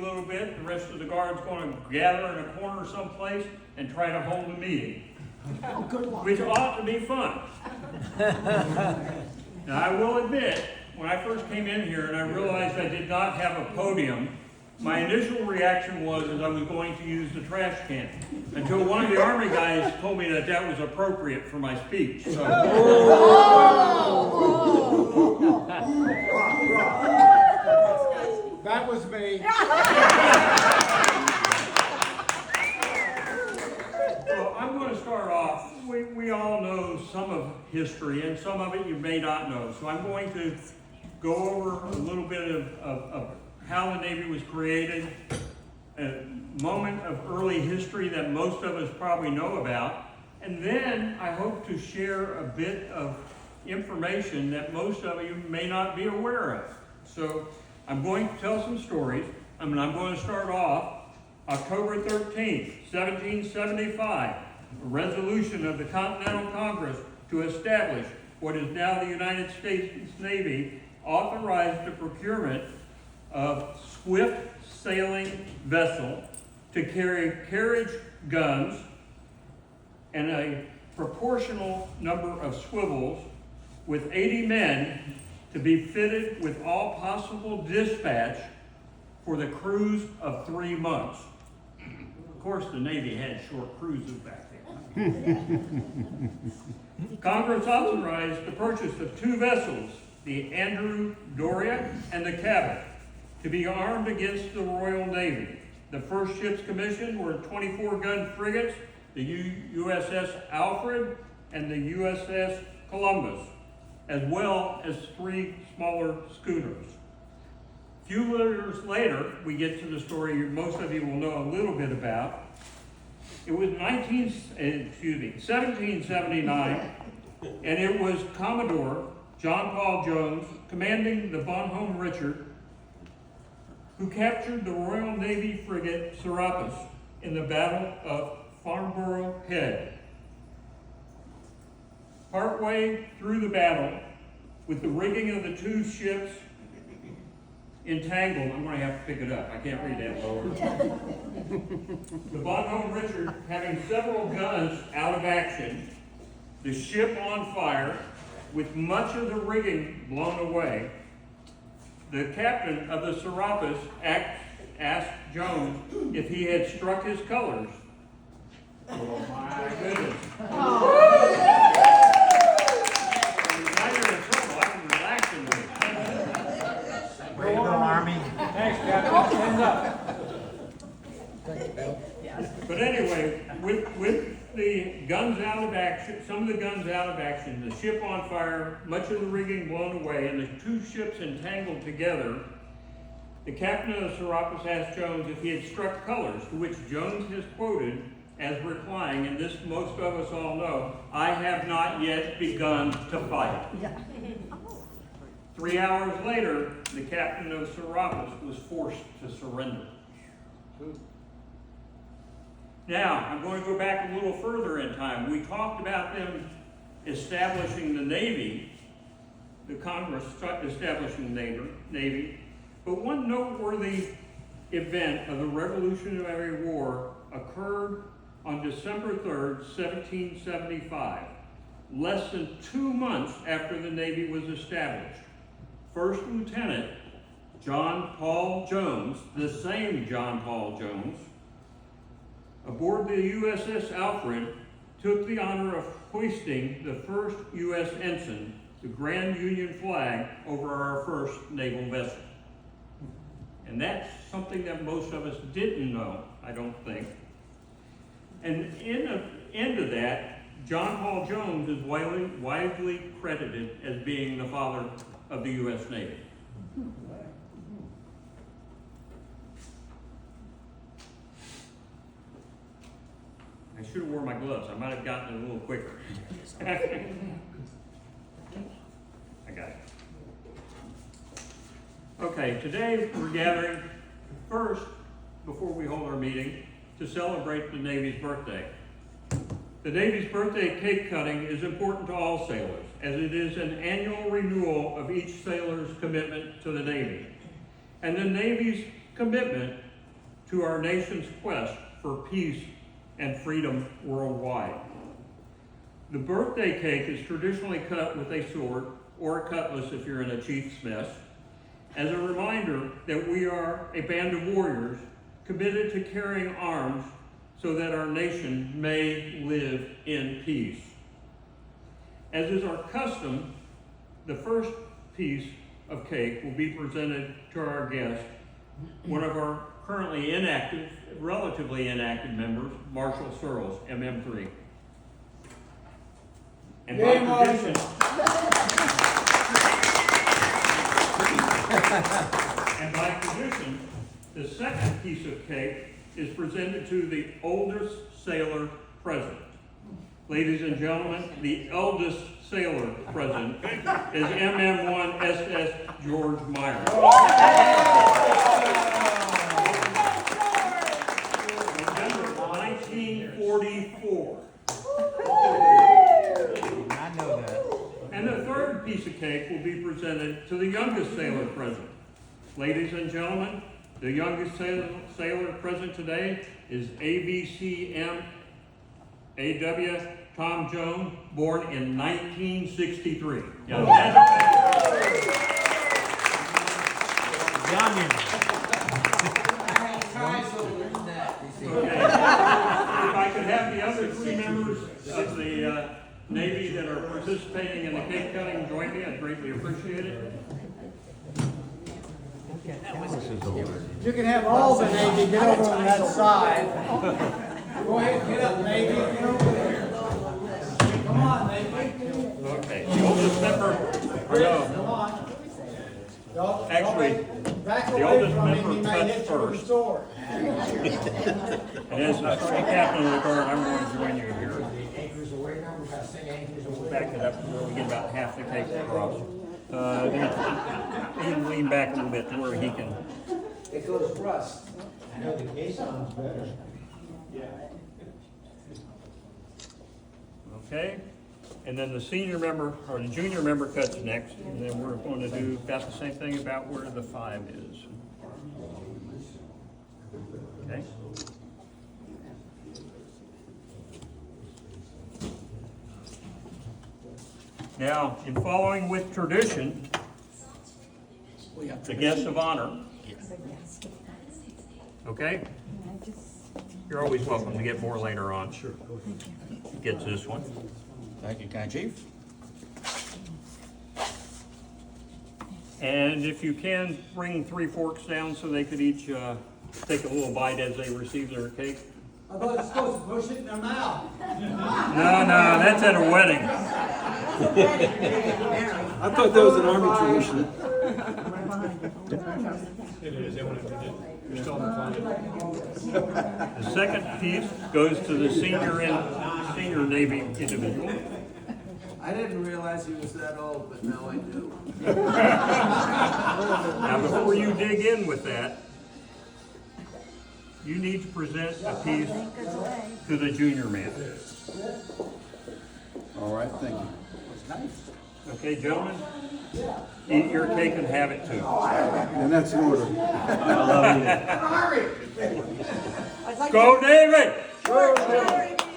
little bit. The rest of the guard's going to gather in a corner someplace and try to hold a meeting. Oh, good luck. Which ought to be fun. Now, I will admit, when I first came in here and I realized I did not have a podium, my initial reaction was I was going to use the trash can, until one of the Army guys told me that that was appropriate for my speech. So. That was me. So I'm going to start off. We all know some of history, and some of it you may not know. So I'm going to go over a little bit of how the Navy was created, a moment of early history that most of us probably know about, and then I hope to share a bit of information that most of you may not be aware of. So I'm going to tell some stories. I'm going to start off October 13th, 1775, a resolution of the Continental Congress to establish what is now the United States Navy authorized the procurement of swift sailing vessel to carry carriage guns and a proportional number of swivels with 80 men to be fitted with all possible dispatch for the cruise of 3 months. Of course, the Navy had short cruises back then. Congress authorized the purchase of 2 vessels, the Andrew Doria and the Cabot, to be armed against the Royal Navy. The first ships commissioned were 24-gun frigates, the USS Alfred and the USS Columbus, as well as 3 smaller schooners. A few years later, we get to the story most of you will know a little bit about. It was 1779, and it was Commodore John Paul Jones, commanding the Bonhomme Richard, who captured the Royal Navy frigate Serapis in the Battle of Farnborough Head. Partway through the battle, with the rigging of the 2 ships entangled, I'm going to have to pick it up, I can't read that lower. The Bonhomme Richard, having several guns out of action, the ship on fire, with much of the rigging blown away, the captain of the Serapis asked Jones if he had struck his colors. Oh my goodness. Now you're in trouble. I can relax in there. Way to go, Army. Thanks, Captain. Hands up. But anyway, with the guns out of action, some of the guns out of action, the ship on fire, much of the rigging blown away, and the 2 ships entangled together, the captain of the Serapis asked Jones if he had struck colors, to which Jones has quoted as replying, and this most of us all know, "I have not yet begun to fight." 3 hours later, the captain of Serapis was forced to surrender. Now, I'm going to go back a little further in time. We talked about them establishing the Navy, the Congress establishing the Navy, but one noteworthy event of the Revolutionary War occurred on December 3rd, 1775, less than 2 months after the Navy was established. First Lieutenant John Paul Jones, the same John Paul Jones, aboard the USS Alfred, took the honor of hoisting the first U.S. ensign, the Grand Union flag, over our first naval vessel. And that's something that most of us didn't know, I don't think. And in the end of that, John Paul Jones is widely credited as being the father of the U.S. Navy. I should have worn my gloves. I might have gotten it a little quicker. I got it. Okay, today we're gathering first, before we hold our meeting, to celebrate the Navy's birthday. The Navy's birthday cake cutting is important to all sailors, as it is an annual renewal of each sailor's commitment to the Navy. And the Navy's commitment to our nation's quest for peace and freedom worldwide. The birthday cake is traditionally cut with a sword or a cutlass if you're in a chief's mess, as a reminder that we are a band of warriors committed to carrying arms so that our nation may live in peace. As is our custom, the first piece of cake will be presented to our guest, one of our currently inactive, relatively inactive members, Marshall Searles, MM3. And by tradition, the second piece of cake is presented to the oldest sailor present. Ladies and gentlemen, the eldest sailor present is MM1 SS George Meyer. November 1944. I know that. And the third piece of cake will be presented to the youngest sailor present. Ladies and gentlemen, the youngest sailor present today is ABCM AW Tom Jones, born in 1963. Youngin. Okay. If I could have the other three members of the Navy that are participating in the cake cutting join me, I'd greatly appreciate it. You can have all the Navy get over on that side. Go ahead, get up, Navy. Get over there. Come on, Navy. Okay, the oldest member, or no, Come on. actually, Back the away oldest from him, member he may cuts hit you with a first. sword. And as the captain of the guard, I'm going to join you here. Back it up where we get about half the cake across. He can lean back a little bit to where he can. It goes rust. I know the case sounds better. Okay, and then the senior member, or the junior member cuts next, and then we're going to do about the same thing about where the 5 is. Okay? Now, in following with tradition, the guest of honor, okay? You're always welcome to get more later on. Sure. Gets this one. Thank you, County Chief. And if you can, bring 3 forks down so they could each take a little bite as they receive their cake. I thought you're supposed to push it in their mouth. No, that's at a wedding. I thought that was an Army tradition. It is, they want to, you're still on the planet. The second piece goes to the senior Navy individual. I didn't realize he was that old, but now I do. Now, before you dig in with that, you need to present a piece to the junior man. All right, thank you. Okay, gentlemen? Eat your cake and have it too. And that's an order. Go, David! George,